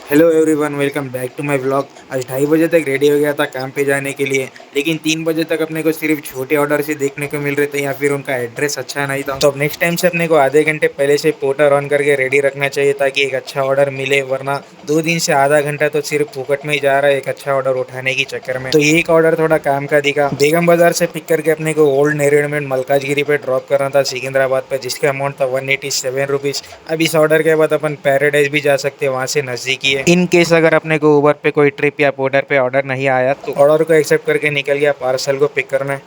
Hello everyone, welcome back to my vlog. आज 2:30 बजे तक रेडी हो गया था काम पे जाने के लिए, लेकिन 3 बजे तक अपने को सिर्फ छोटे ऑर्डर से देखने को मिल रहे थे या फिर उनका एड्रेस अच्छा नहीं था। तो अब नेक्स्ट टाइम से अपने को आधे घंटे पहले से पोर्टर ऑन करके रेडी रखना चाहिए ताकि एक अच्छा ऑर्डर मिले, वरना 2 दिन से आधा घंटा तो सिर्फ फुकट में ही जा रहा है एक अच्छा ऑर्डर उठाने की चक्कर में। तो ये एक ऑर्डर थोड़ा काम का दिखा। बेगम बाजार से पिक करके अपने को ओल्ड नेरेडमेंट मलकाजगिरी पे ड्रॉप करना था सिकंदराबाद पे, जिसका अमाउंट था 187 रुपीज। अब इस ऑर्डर के बाद अपन पैराडाइज भी जा सकते हैं, वहां से नजदीक ही है। इन केस अगर अपने को उबर पे कोई ट्रिप या पोर्टर पे ऑर्डर नहीं आया तो ऑर्डर को एक्सेप्ट करके निकल गया पार्सल को पिक करने।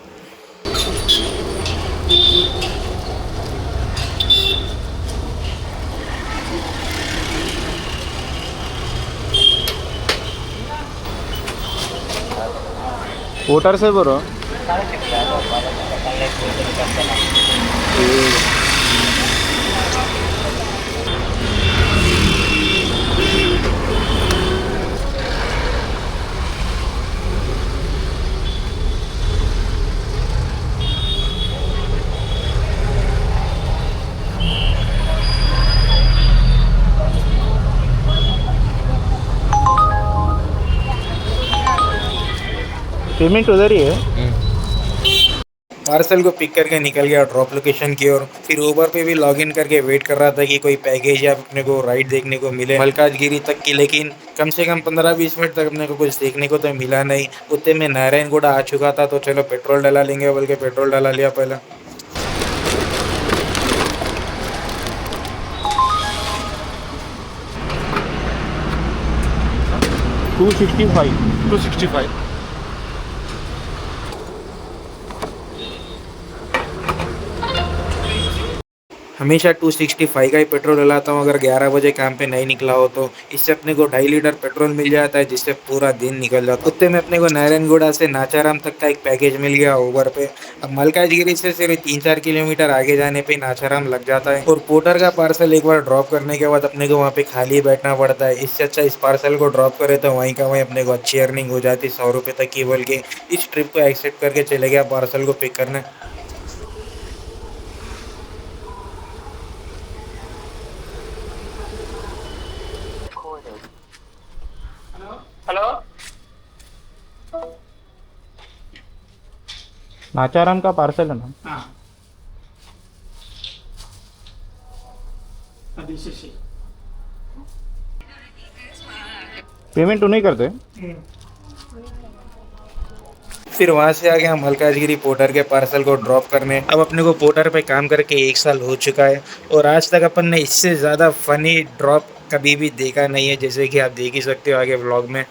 वोटर से बोलो। पेमेंट उधर ही है। पार्सल को पिक करके निकल गया ड्रॉप लोकेशन की ओर। फिर उबर पे भी लॉग इन करके वेट कर रहा था कि कोई पैकेज या अपने को राइड देखने को मिले मलकाजगिरी तक की, लेकिन कम से कम 15-20 मिनट तक अपने को कुछ देखने को तो मिला नहीं। उतने में नारायणगुड़ा आ चुका था, तो चलो पेट्रोल डला लेंगे बोल के पेट्रोल डला लिया पहले। 265। 265। हमेशा 265 का ही पेट्रोल डलाता हूँ अगर 11 बजे काम पे नहीं निकला हो तो। इससे अपने को 2.5 लीटर पेट्रोल मिल जाता है, जिससे पूरा दिन निकल जाता है। उतने में अपने को नारायणगुड़ा से नाचाराम तक का एक पैकेज मिल गया उबर पे। अब मलकाजगिरी से सिर्फ 3-4 किलोमीटर आगे जाने पे नाचाराम लग जाता है, और पोर्टर का पार्सल एक बार ड्रॉप करने के बाद अपने को वहाँ पे खाली बैठना पड़ता है। इससे अच्छा इस पार्सल को ड्रॉप करे तो वहीं का वहीं अपने को अच्छी अर्निंग हो जाती 100 रुपये तक की, बोल के इस ट्रिप को एक्सेप्ट करके चले गया पार्सल को पिक करने। हेलो। नाचाराम का पार्सल है ना। हाँ, अभी से पेमेंट उन्हीं करते। फिर वहां से आ गया मलकाजगिरी पोर्टर के पार्सल को ड्रॉप करने। अब अपने को पोर्टर पे काम करके 1 साल हो चुका है, और आज तक अपन ने इससे ज़्यादा फनी ड्रॉप कभी भी देखा नहीं है, जैसे कि आप देख ही सकते हो आगे व्लॉग में।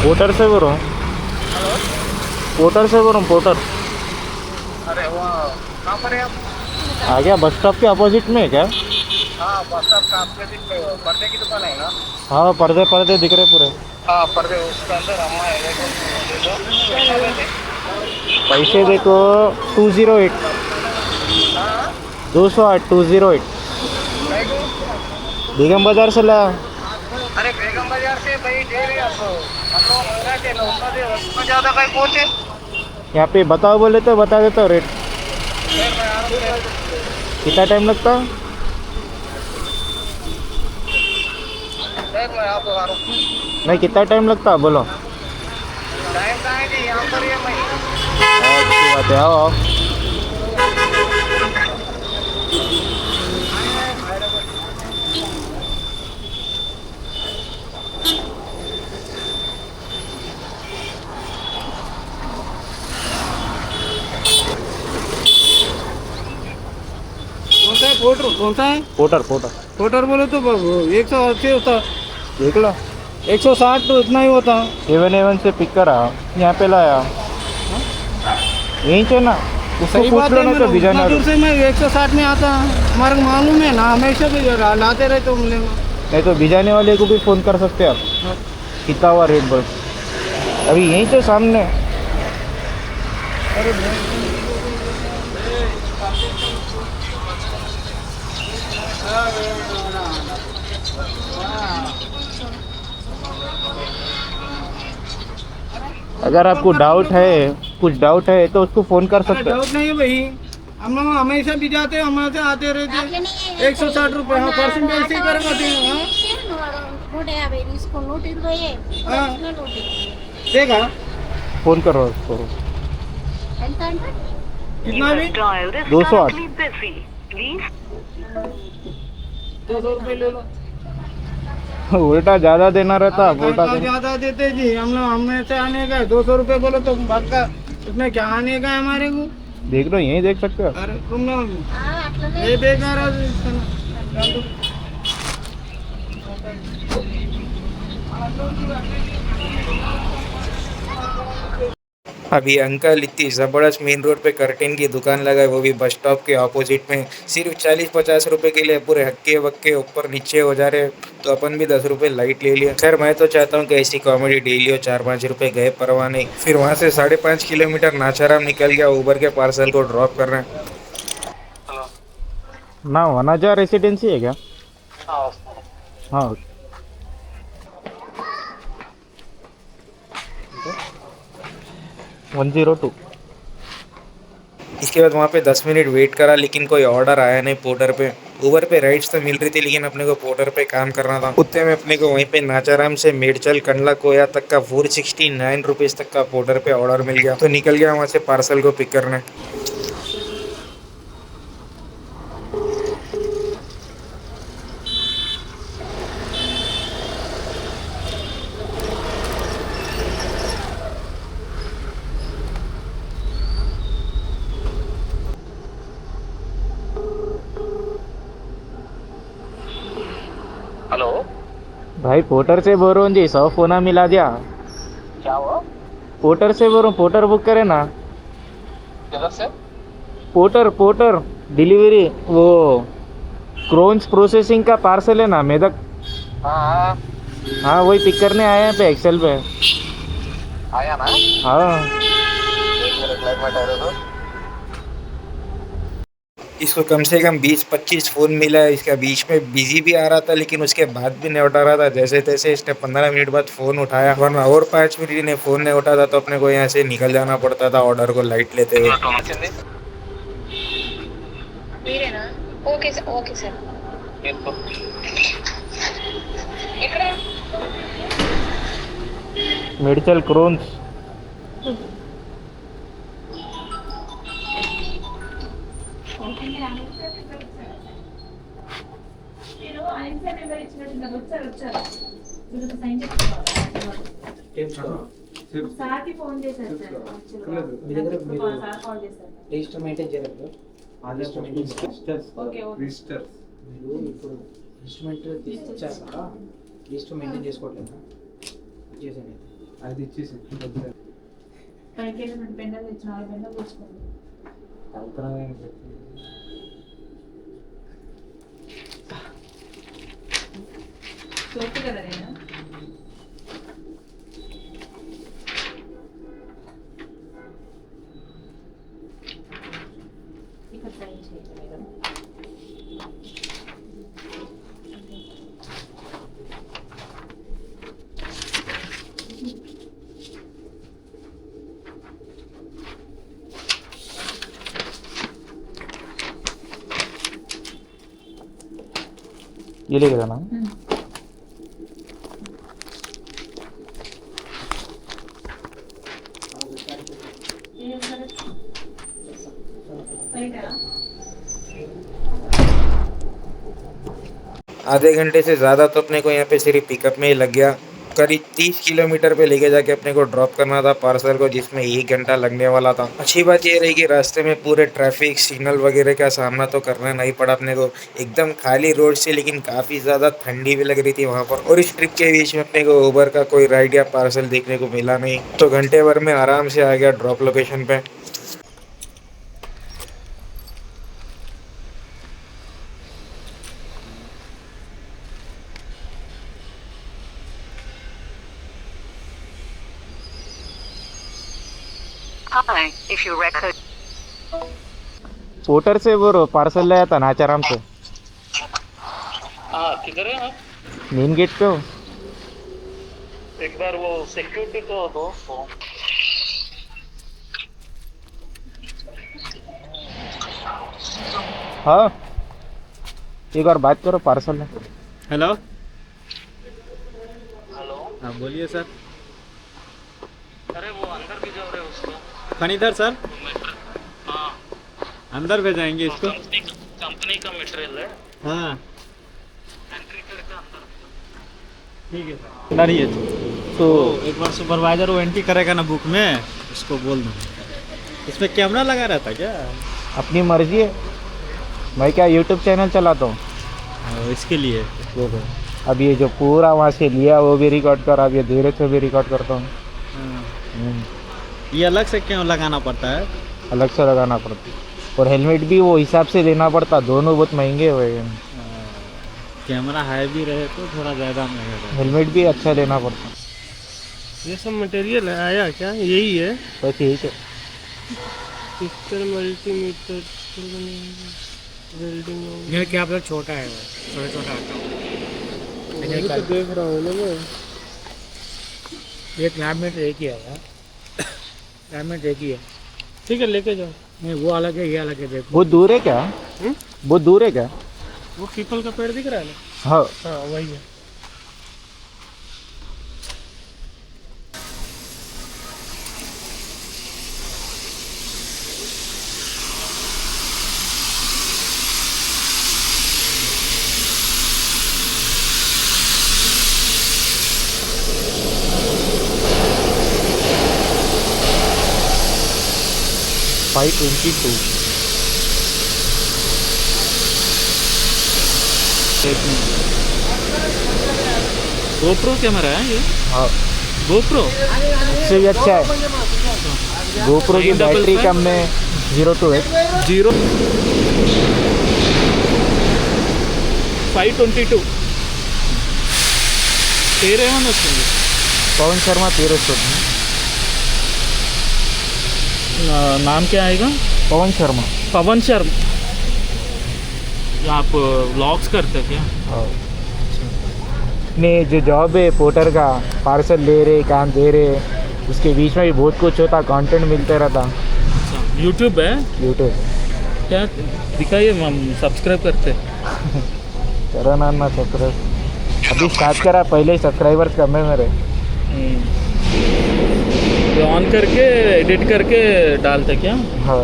वोटर से बोलो। वोटर से बोलो पोर्टर। अरे वाह, कहाँ पर है आप? आ गया बस स्टॉप के अपोजिट में है क्या? हाँ, बस स्टॉप का आपके दिन पे पर्दे की दुकान है ना? हाँ, पर्दे पर्दे दिख रहे पूरे। हाँ, पर्दे उसके अंदर अम्मा है, देखो दे दो। कैसा देते? पैसे देखो 208। हाँ, 208 208। नहीं को? बेगम बाजार से ला। अरे बेगम बाजार से भाई दे रहे आपको, हम लोग मंगा के ना उसका दे, उसमें ज़्यादा कहीं पहुँचे। यहाँ पे बताओ बोले तो बता देता हूँ रेट। फिर मैं आ रहा हूँ, कितना टाइम लगता? फिर मैं आपको आ रहा हूँ। नहीं, कितना टाइम लगता बोलो। टाइम कहाँ है जी, यहाँ पर ही है मैं। अच्छी बात है, आओ आओ। कौन सा है पोर्टर, कौन सा है पोर्टर पोर्टर। पोर्टर? बोले तो 180 होता, देख लो। 160 तो इतना ही होता। A1 से पिक करा, यहाँ पे लाया। यहीं से ना, उसको सही पूछ बात लो है, ना तो उतना बिजाना। दूर से मैं 160 में आता। हमारे को मालूम है ना, हमेशा भी लाते रहे तो मिलेगा। नहीं तो बिजाने वाले को भी फ़ोन कर सकते हैं आप। कितना हुआ रेट बस? अभी यहीं से सामने। अगर आपको डाउट है, कुछ डाउट है तो उसको फोन कर सकते हैं। डाउट नहीं है भाई, हम लोग हमेशा भी जाते हैं, हमारे से आते रहते। 160 रुपये, हाँ परसेंटेज से करेगा देखा, फोन करो उसको। कितना भी 208। 200 रुपये ले लो। उल्टा ज्यादा देना रहता, उल्टा पैसा ज्यादा देते जी, हम लोग हमें से आने का 200 रुपये बोलो तो बात का, उसमें क्या आने का है हमारे को। देख लो, यही देख सकते हो। अरे तुम लोग ये बेकार अभी अंकल इतनी ज़बरदस्त मेन रोड पे कर्टेन की दुकान लगाए, वो भी बस स्टॉप के ऑपोजिट में, सिर्फ 40-50 रुपए के लिए पूरे हक्के वक्के ऊपर नीचे हो जा रहे। तो अपन भी 10 रुपए लाइट ले लिया। खैर मैं तो चाहता हूँ कि ऐसी कॉमेडी डेली हो, 4-5 रुपए गए परवाह नहीं। फिर वहाँ से 5.5 किलोमीटर नाचाराम निकल गया उबर के पार्सल को ड्रॉप करना। ना वनाजा रेसिडेंसी है क्या? हाँ। वन 102। इसके बाद वहाँ पे 10 मिनट वेट करा, लेकिन कोई ऑर्डर आया नहीं पोर्टर पे। उबर पे राइड्स तो मिल रही थी, लेकिन अपने को पोर्टर पे काम करना था। उतने में अपने को वहीं पे नाचाराम से मेडचल कंडला कोया तक का 469 रुपीज़ तक का पोर्टर पे ऑर्डर मिल गया। तो निकल गया वहाँ से पार्सल को पिक करने। हेलो, भाई पोर्टर से बोल रहा हूँ जी, 100 फोना मिला दिया। क्या हुआ? पोर्टर से बोल रहा हूँ, पोर्टर बुक करे ना। किधर से? पोर्टर पोर्टर डिलीवरी, वो क्रोन्स प्रोसेसिंग का पार्सल है ना, मेदक। हाँ हाँ वही पिक करने आए हैं पे एक्सेल पे। आया ना? हाँ। एक मिनट लाइन में ठहरो तो। इसको कम से कम 20-25 फ़ोन मिला है। इसका बीच में बिजी भी आ रहा था, लेकिन उसके बाद भी नहीं उठा रहा था। जैसे तैसे इसने 15 मिनट बाद फ़ोन उठाया, वरना और 5 मिनट ने फ़ोन नहीं उठाता तो अपने को यहाँ से निकल जाना पड़ता था ऑर्डर को लाइट लेते हुए। ఓకే సార్ ఓకే సార్ ఇక్కడ मेडिचल क्रोन्स। సార్కి ఫోన్ చేశారు సార్ సార్ కాల్ చేశారు రిజిస్టర్ మెయింటైన్ చేయలేదు. ఓకే ఓకే మీరు ఇప్పుడు ఇన్స్ట్రుమెంట్ ఇచ్చారు కదా, రిజిస్టర్ మెయింటైన్ చేసుకోవట్లేదు. ఇచ్చేసాను, అది ఇచ్చేసి పైకి వెళ్ళి పెండలు తెచ్చి 4 పెండలు తెచ్చుకోండి. సోపు కదా నేను ఇక్కడ సైన్ చేయండి మేడం. ये लेके जाना। आधे घंटे से ज़्यादा तो अपने को यहाँ पे सिर्फ पिकअप में ही लग गया। करीब 30 किलोमीटर पे लेके जाके अपने को ड्रॉप करना था पार्सल को, जिसमें 1 घंटा लगने वाला था। अच्छी बात ये रही कि रास्ते में पूरे ट्रैफिक सिग्नल वगैरह का सामना तो करना नहीं पड़ा अपने को। एकदम खाली रोड से, लेकिन काफ़ी ज़्यादा ठंडी भी लग रही थी वहाँ पर। और इस ट्रिप के बीच में अपने को उबर का कोई राइड या पार्सल देखने को मिला नहीं, तो घंटे भर में आराम से आ गया ड्रॉप लोकेशन पे। Hi, if you record porter से वो पार्सल लाया था नाचाराम से। हाँ, किधर है आप? मेन गेट पे हो। एक बार वो सिक्योरिटी को दो। हाँ एक बार बात करो पार्सल में। Hello hello. हाँ बोलिए सर। अरे वो अंदर भी जाओ रहे उसको। फनीदर सर हाँ। अंदर भेजाएंगे इसको। कंपनी का मटेरियल है। हाँ एंट्री करके अंदर। ठीक है सर अंदर ही है। तो एक बार सुपरवाइजर वो एंट्री करेगा ना बुक में, उसको बोल दो। इसमें कैमरा लगा रहता क्या? अपनी मर्जी है, मैं क्या यूट्यूब चैनल चलाता हूँ। इसके लिए अब ये जो पूरा वहाँ से लिया वो भी रिकॉर्ड कर, अब ये धीरे से भी रिकॉर्ड करता हूँ। ये अलग से क्यों लगाना पड़ता है? अलग से लगाना पड़ता है और हेलमेट भी वो हिसाब से लेना पड़ता, दोनों बहुत महंगे हुए हैं। कैमरा हाई भी रहे तो थोड़ा ज़्यादा महंगा रहेगा। हेलमेट भी अच्छा लेना पड़ता। ये सब मटेरियल आया क्या? यही है बस यही तो पिक्चर मल्टीमीटर वेल्डिंग। ये क्या मतलब छोटा है वो, छोटा छोटा आता है। तो देख रहा हूँ ना मैं। ये क्लाइमेट एक ही है यार, क्लाइमेट एक ही है। ठीक है लेके जाओ। नहीं वो अलग है, ये अलग है, देखो। बहुत दूर है क्या? बहुत दूर है क्या? वो पीपल का पेड़ दिख रहा है ना? हाँ हाँ वही है। फाइव 22। GoPro कैमरा है ये? हाँ GoPro इससे भी अच्छा है। GoPro की बैटरी कम में 0 to 8 0 522 పేరు ఏమని వస్తుంది? पवन शर्मा 1300। नाम क्या आएगा? पवन शर्मा। पवन शर्मा। आप व्लॉग्स करते हैं क्या? हाँ ने जो जॉब है पोर्टर का, पार्सल ले रहे काम दे रहे, उसके बीच में भी बहुत कुछ होता, कंटेंट मिलते रहता। यूट्यूब है यूट्यूब क्या? दिखाइए, हम सब्सक्राइब करते हैं। करो ना सब्सक्राइब, अभी स्टार्ट करा, पहले ही सब्सक्राइबर्स कम है मेरे। ये ऑन करके एडिट करके डालते क्या? हाँ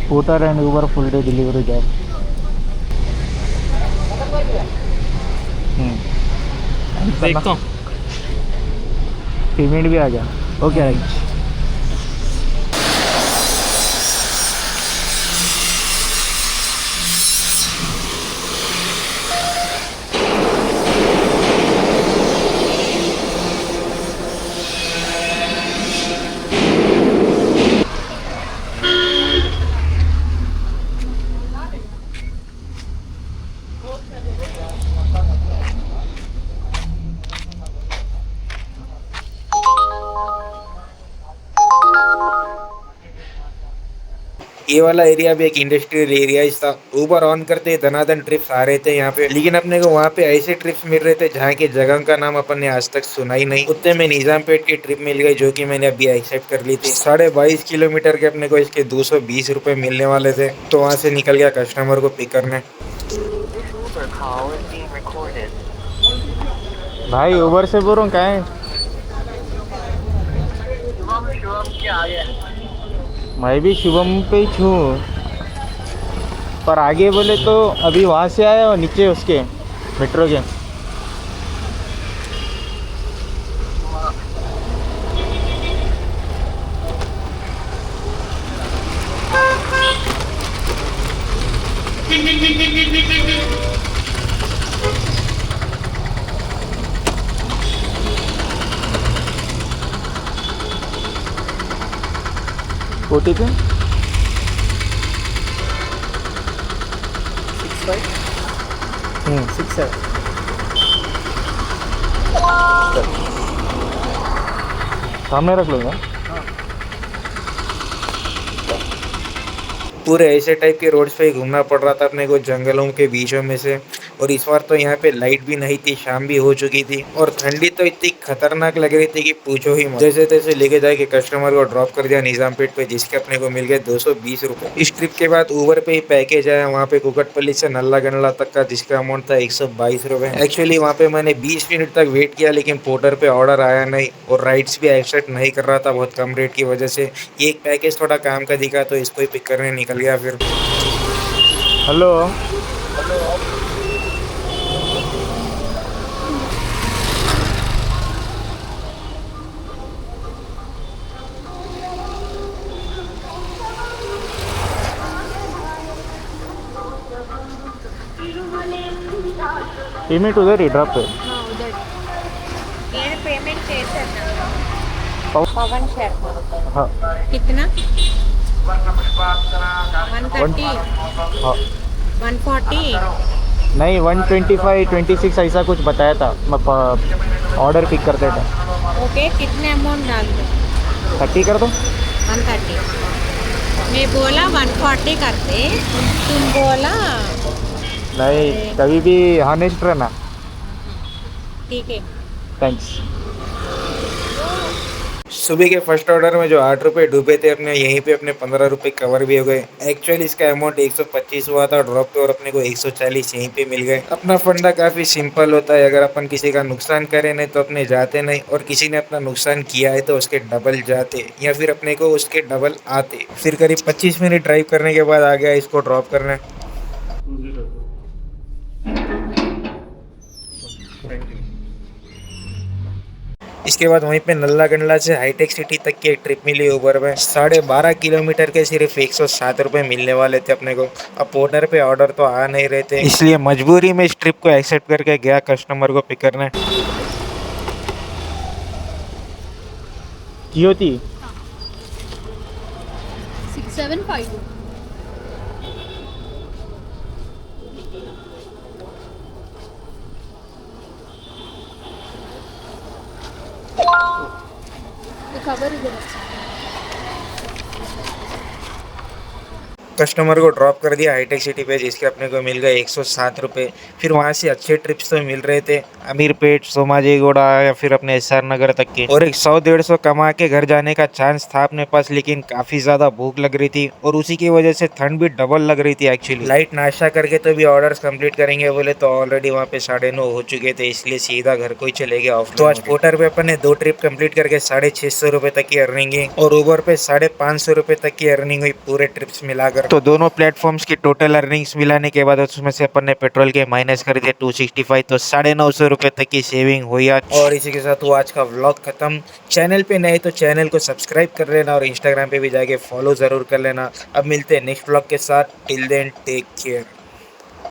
porter and Uber full day delivery job. देखता हूँ। पेमेंट भी आ गया। Okay right. ये वाला एरिया भी एक इंडस्ट्रियल एरिया था। ऊबर ऑन करते धनाधन ट्रिप्स आ रहे थे यहाँ पे, लेकिन अपने को वहाँ पे ऐसे ट्रिप्स मिल रहे थे जहाँ की जगह का नाम अपन ने आज तक सुना ही नहीं। उतने में निजामपेट की ट्रिप मिल गई, जो कि मैंने अभी एक्सेप्ट कर ली थी। 22.5 किलोमीटर के अपने को इसके 220 रुपए मिलने वाले थे, तो वहाँ से निकल गया कस्टमर को पिक करने। भाई ऊबर से बोल रहा हूँ क्या है? मैं भी शुभम पे ही हूँ, पर आगे बोले तो अभी वहाँ से आया और नीचे उसके मेट्रो के। OTP 67 सामने रख लूँगा। पूरे ऐसे टाइप के रोड्स पे ही घूमना पड़ रहा था अपने को, जंगलों के बीचों में से। और इस बार तो यहाँ पे लाइट भी नहीं थी, शाम भी हो चुकी थी और ठंडी तो इतनी खतरनाक लग रही थी कि पूछो ही मत। जैसे तैसे लेके जाके कस्टमर को ड्रॉप कर दिया निजामपेट पे, जिसके अपने को मिल गए 220 रुपए। इस ट्रिप के बाद ऊबर पे ही पैकेज आया वहाँ पे कुकटपल्ली से नल्ला गंडला तक का, जिसका अमाउंट था 122 रुपए। एक्चुअली वहाँ पे मैंने 20 मिनट तक वेट किया, लेकिन पोर्टर पे ऑर्डर आया नहीं और राइड्स भी एक्सेप्ट नहीं कर रहा था बहुत कम रेट की वजह से। ये एक पैकेज थोड़ा काम का दिखा तो इसको ही पिक करने निकल गया फिर। हेलो। पेमेंट उधर ही ड्रॉप पे। నేను పేమెంట్ చేశాను పవ- పవన్ శర్మ हाँ कितना 130 हाँ 140 नहीं 125 26 ऐसा कुछ बताया था। मैं ऑर्डर पिक करते था। ओके कितने अमाउंट डाल दो 30 कर दो। 130 मैं बोला 140 करते तुम बोला नहीं कभी भी हॉनेस्ट रहना। ठीक है थैंक्स। सुबह के फर्स्ट ऑर्डर में जो 8 रुपए डूबे थे अपने, यहीं पे अपने 15 रुपए कवर भी हो गए। एक्चुअली इसका अमाउंट 125 हुआ था ड्रॉप पे और अपने को 140 यहीं पे मिल गए। अपना फंडा काफी सिंपल होता है, अगर अपन किसी का नुकसान करें नहीं तो अपने जाते नहीं, और किसी ने अपना नुकसान किया है तो उसके डबल जाते या फिर अपने को उसके डबल आते। फिर करीब 25 मिनट ड्राइव करने के बाद आ गया इसको ड्रॉप करने। इसके बाद वहीं पे नल्ला गंडला से हाईटेक सिटी तक की एक ट्रिप मिली ऊबर में। 12.5 किलोमीटर के सिर्फ 107 रुपए मिलने वाले थे अपने को। अब पोर्टर पे ऑर्डर तो आ नहीं रहे थे, इसलिए मजबूरी में इस ट्रिप को एक्सेप्ट करके गया कस्टमर को पिक करने। की होती 6752 खबर इधर कस्टमर को ड्रॉप कर दिया हाईटेक सिटी पे, जिसके अपने को मिल गए 107 रुपये। फिर वहाँ से अच्छे ट्रिप्स तो मिल रहे थे, अमीरपेट, सोमाजीगुड़ा या फिर अपने एसआर नगर तक के, और एक 100-150 कमा के घर जाने का चांस था अपने पास। लेकिन काफ़ी ज़्यादा भूख लग रही थी और उसी की वजह से ठंड भी डबल लग रही थी एक्चुअली। लाइट नाश्ता करके तो भी ऑर्डर्स कंप्लीट करेंगे बोले तो ऑलरेडी वहाँ पे 9:30 हो चुके थे, इसलिए सीधा घर को ही चले गए ऑफ। तो आज पोर्टर पे अपन ने 2 ट्रिप कंप्लीट करके 650 रुपये तक की अर्निंग है और ऊबर पे 550 रुपये तक की अर्निंग हुई पूरे ट्रिप्स मिलाकर। तो दोनों प्लेटफॉर्म्स की टोटल अर्निंग्स मिलाने के बाद उसमें से अपन ने पेट्रोल के माइनस कर दिए 265, तो 950 रुपये तक की सेविंग हुई आज। और इसी के साथ वो आज का व्लॉग खत्म। चैनल पे नए तो चैनल को सब्सक्राइब कर लेना और इंस्टाग्राम पे भी जाके फॉलो जरूर कर लेना। अब मिलते हैं नेक्स्ट व्लॉग के साथ। Till then take care.